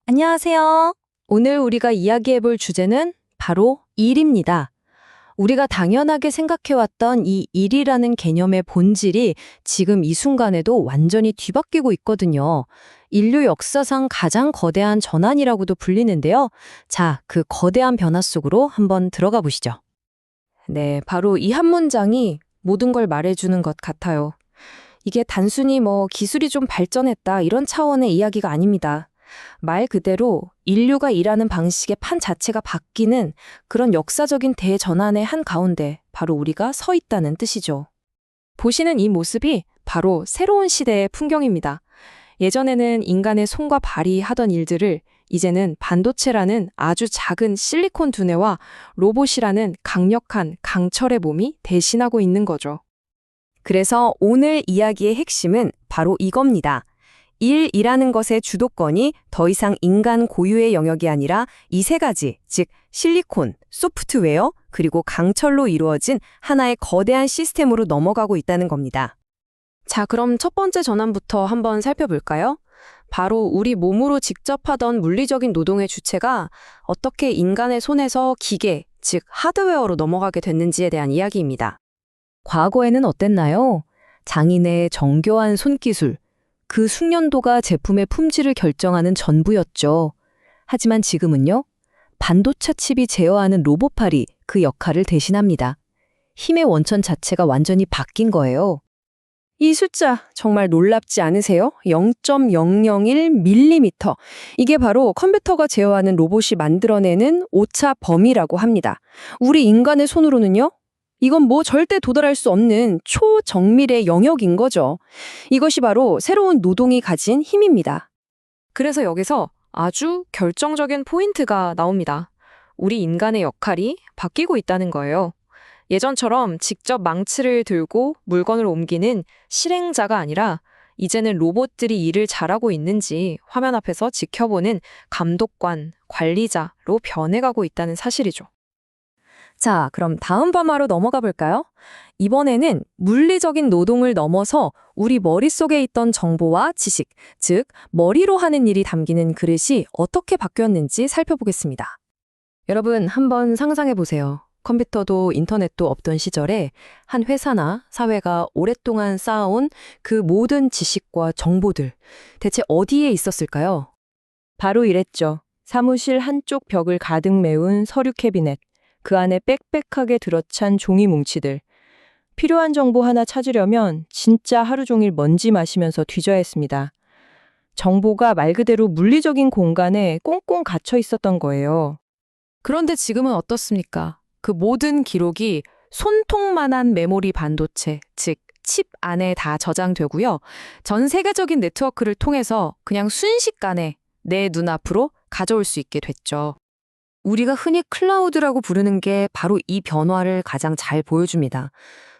안녕하세요. 오늘 우리가 이야기해볼 주제는 바로 일입니다. 우리가 당연하게 생각해왔던 이 일이라는 개념의 본질이 지금 이 순간에도 완전히 뒤바뀌고 있거든요. 인류 역사상 가장 거대한 전환이라고도 불리는데요. 자, 그 거대한 변화 속으로 한번 들어가 보시죠. 네, 바로 이 한 문장이 모든 걸 말해주는 것 같아요. 이게 단순히 기술이 좀 발전했다 이런 차원의 이야기가 아닙니다. 말 그대로 인류가 일하는 방식의 판 자체가 바뀌는 그런 역사적인 대전환의 한가운데 바로 우리가 서 있다는 뜻이죠. 보시는 이 모습이 바로 새로운 시대의 풍경입니다. 예전에는 인간의 손과 발이 하던 일들을 이제는 반도체라는 아주 작은 실리콘 두뇌와 로봇이라는 강력한 강철의 몸이 대신하고 있는 거죠. 그래서 오늘 이야기의 핵심은 바로 이겁니다. 일이라는 것의 주도권이 더 이상 인간 고유의 영역이 아니라 이 세 가지, 즉 실리콘, 소프트웨어, 그리고 강철로 이루어진 하나의 거대한 시스템으로 넘어가고 있다는 겁니다. 자, 그럼 첫 번째 전환부터 한번 살펴볼까요? 바로 우리 몸으로 직접 하던 물리적인 노동의 주체가 어떻게 인간의 손에서 기계, 즉 하드웨어로 넘어가게 됐는지에 대한 이야기입니다. 과거에는 어땠나요? 장인의 정교한 손기술, 그 숙련도가 제품의 품질을 결정하는 전부였죠. 하지만 지금은요, 반도체 칩이 제어하는 로봇팔이 그 역할을 대신합니다. 힘의 원천 자체가 완전히 바뀐 거예요. 이 숫자 정말 놀랍지 않으세요? 0.001mm. 이게 바로 컴퓨터가 제어하는 로봇이 만들어내는 오차 범위라고 합니다. 우리 인간의 손으로는요? 이건 절대 도달할 수 없는 초정밀의 영역인 거죠. 이것이 바로 새로운 노동이 가진 힘입니다. 그래서 여기서 아주 결정적인 포인트가 나옵니다. 우리 인간의 역할이 바뀌고 있다는 거예요. 예전처럼 직접 망치를 들고 물건을 옮기는 실행자가 아니라 이제는 로봇들이 일을 잘하고 있는지 화면 앞에서 지켜보는 감독관, 관리자로 변해가고 있다는 사실이죠. 자, 그럼 다음 변화로 넘어가 볼까요? 이번에는 물리적인 노동을 넘어서 우리 머릿속에 있던 정보와 지식, 즉 머리로 하는 일이 담기는 그릇이 어떻게 바뀌었는지 살펴보겠습니다. 여러분, 한번 상상해 보세요. 컴퓨터도 인터넷도 없던 시절에 한 회사나 사회가 오랫동안 쌓아온 그 모든 지식과 정보들, 대체 어디에 있었을까요? 바로 이랬죠. 사무실 한쪽 벽을 가득 메운 서류 캐비넷. 그 안에 빽빽하게 들어찬 종이 뭉치들. 필요한 정보 하나 찾으려면 진짜 하루 종일 먼지 마시면서 뒤져야 했습니다. 정보가 말 그대로 물리적인 공간에 꽁꽁 갇혀 있었던 거예요. 그런데 지금은 어떻습니까? 그 모든 기록이 손톱만한 메모리 반도체, 즉 칩 안에 다 저장되고요. 전 세계적인 네트워크를 통해서 그냥 순식간에 내 눈앞으로 가져올 수 있게 됐죠. 우리가 흔히 클라우드라고 부르는 게 바로 이 변화를 가장 잘 보여줍니다.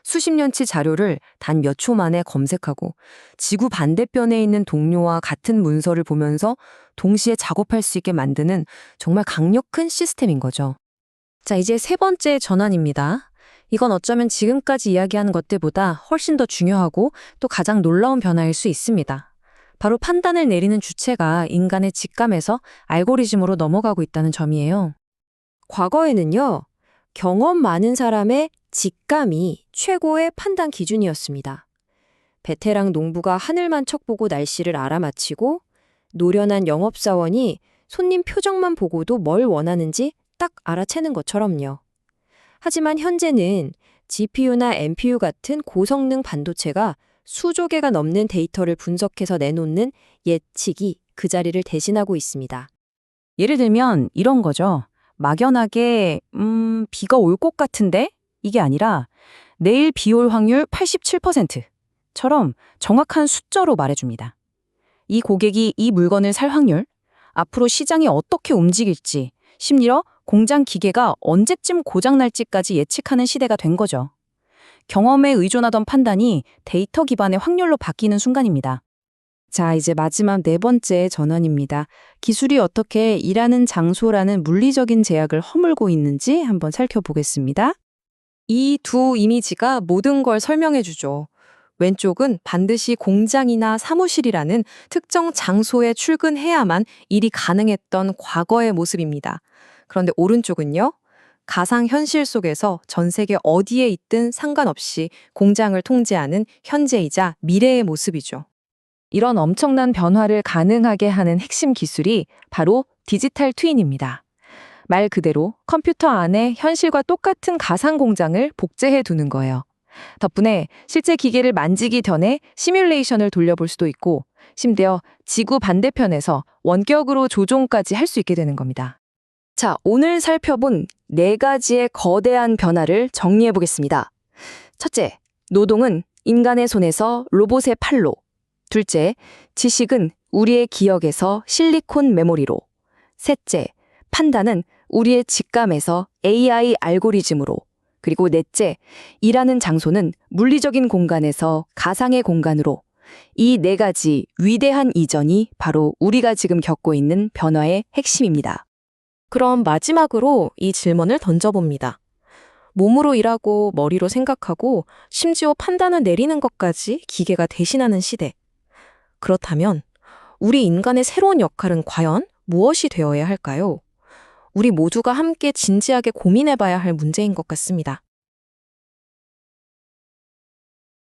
수십 년치 자료를 단 몇 초 만에 검색하고 지구 반대편에 있는 동료와 같은 문서를 보면서 동시에 작업할 수 있게 만드는 정말 강력한 시스템인 거죠. 자, 이제 세 번째 전환입니다. 이건 어쩌면 지금까지 이야기한 것들보다 훨씬 더 중요하고 또 가장 놀라운 변화일 수 있습니다. 바로 판단을 내리는 주체가 인간의 직감에서 알고리즘으로 넘어가고 있다는 점이에요. 과거에는요, 경험 많은 사람의 직감이 최고의 판단 기준이었습니다. 베테랑 농부가 하늘만 척보고 날씨를 알아맞히고 노련한 영업사원이 손님 표정만 보고도 뭘 원하는지 딱 알아채는 것처럼요. 하지만 현재는 GPU나 NPU 같은 고성능 반도체가 수조 개가 넘는 데이터를 분석해서 내놓는 예측이 그 자리를 대신하고 있습니다. 예를 들면 이런 거죠. 막연하게 비가 올 것 같은데? 이게 아니라 내일 비 올 확률 87%처럼 정확한 숫자로 말해줍니다. 이 고객이 이 물건을 살 확률, 앞으로 시장이 어떻게 움직일지, 심지어 공장 기계가 언제쯤 고장날지까지 예측하는 시대가 된 거죠. 경험에 의존하던 판단이 데이터 기반의 확률로 바뀌는 순간입니다. 자, 이제 마지막 네 번째 전환입니다. 기술이 어떻게 일하는 장소라는 물리적인 제약을 허물고 있는지 한번 살펴보겠습니다. 이 두 이미지가 모든 걸 설명해 주죠. 왼쪽은 반드시 공장이나 사무실이라는 특정 장소에 출근해야만 일이 가능했던 과거의 모습입니다. 그런데 오른쪽은요? 가상현실 속에서 전 세계 어디에 있든 상관없이 공장을 통제하는 현재이자 미래의 모습이죠. 이런 엄청난 변화를 가능하게 하는 핵심 기술이 바로 디지털 트윈입니다. 말 그대로 컴퓨터 안에 현실과 똑같은 가상 공장을 복제해 두는 거예요. 덕분에 실제 기계를 만지기 전에 시뮬레이션을 돌려볼 수도 있고, 심지어 지구 반대편에서 원격으로 조종까지 할 수 있게 되는 겁니다. 자, 오늘 살펴본 4가지의 거대한 변화를 정리해 보겠습니다. 첫째, 노동은 인간의 손에서 로봇의 팔로. 둘째, 지식은 우리의 기억에서 실리콘 메모리로. 셋째, 판단은 우리의 직감에서 AI 알고리즘으로. 그리고 넷째, 일하는 장소는 물리적인 공간에서 가상의 공간으로. 이 4가지 위대한 이전이 바로 우리가 지금 겪고 있는 변화의 핵심입니다. 그럼 마지막으로 이 질문을 던져봅니다. 몸으로 일하고 머리로 생각하고 심지어 판단을 내리는 것까지 기계가 대신하는 시대. 그렇다면 우리 인간의 새로운 역할은 과연 무엇이 되어야 할까요? 우리 모두가 함께 진지하게 고민해봐야 할 문제인 것 같습니다.